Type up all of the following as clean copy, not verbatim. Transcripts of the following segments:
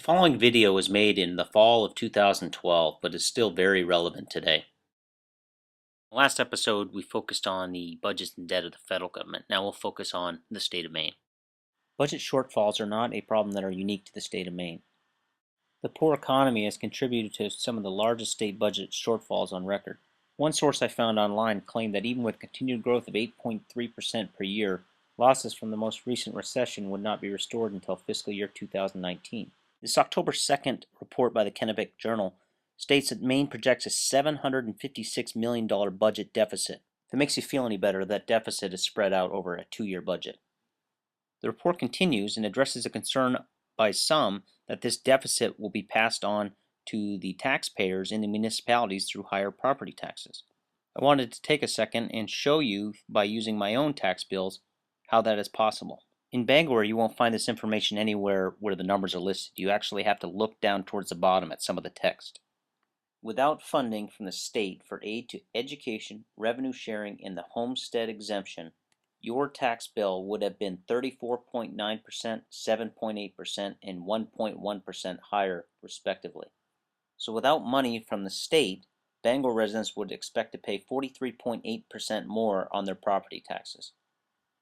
following video was made in the fall of 2012, but is still very relevant today. In the last episode, we focused on the budget and debt of the federal government. Now we'll focus on the state of Maine. Budget shortfalls are not a problem that are unique to the state of Maine. The poor economy has contributed to some of the largest state budget shortfalls on record. One source I found online claimed that even with continued growth of 8.3% per year, losses from the most recent recession would not be restored until fiscal year 2019. This October 2nd report by the Kennebec Journal states that Maine projects a $756 million budget deficit. If it makes you feel any better, that deficit is spread out over a 2-year budget. The report continues and addresses a concern by some that this deficit will be passed on to the taxpayers in the municipalities through higher property taxes. I wanted to take a second and show you by using my own tax bills how that is possible. In Bangor, you won't find this information anywhere where the numbers are listed. You actually have to look down towards the bottom at some of the text. Without funding from the state for aid to education, revenue sharing, and the homestead exemption, your tax bill would have been 34.9%, 7.8%, and 1.1% higher, respectively. So without money from the state, Bangor residents would expect to pay 43.8% more on their property taxes.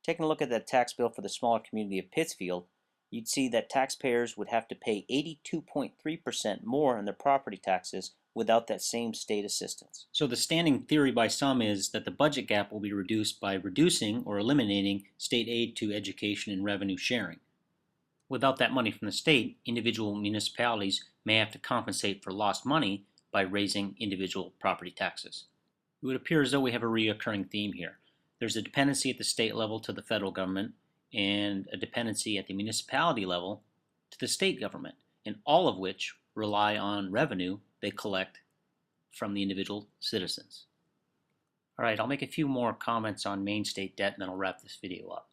Taking a look at that tax bill for the smaller community of Pittsfield, you'd see that taxpayers would have to pay 82.3% more on their property taxes without that same state assistance. So the standing theory by some is that the budget gap will be reduced by reducing or eliminating state aid to education and revenue sharing. Without that money from the state, individual municipalities may have to compensate for lost money by raising individual property taxes. It would appear as though we have a recurring theme here. There's a dependency at the state level to the federal government and a dependency at the municipality level to the state government, and all of which rely on revenue they collect from the individual citizens. All right, I'll make a few more comments on Maine state debt and then I'll wrap this video up.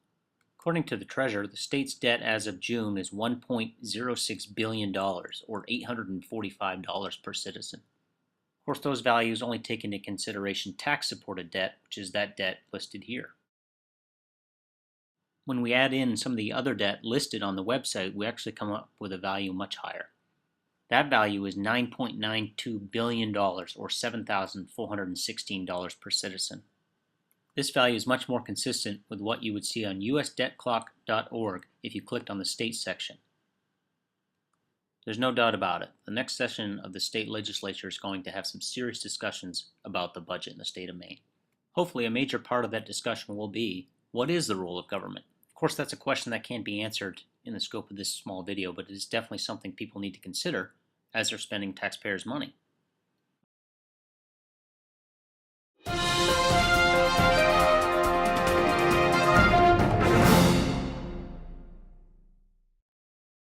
According to the Treasurer, the state's debt as of June is $1.06 billion, or $845 per citizen. Of course, those values only take into consideration tax-supported debt, which is that debt listed here. When we add in some of the other debt listed on the website, we actually come up with a value much higher. That value is $9.92 billion, or $7,416 per citizen. This value is much more consistent with what you would see on usdebtclock.org if you clicked on the state section. There's no doubt about it. The next session of the state legislature is going to have some serious discussions about the budget in the state of Maine. Hopefully a major part of that discussion will be, what is the role of government? Of course, that's a question that can't be answered in the scope of this small video, but it is definitely something people need to consider as they're spending taxpayers' money.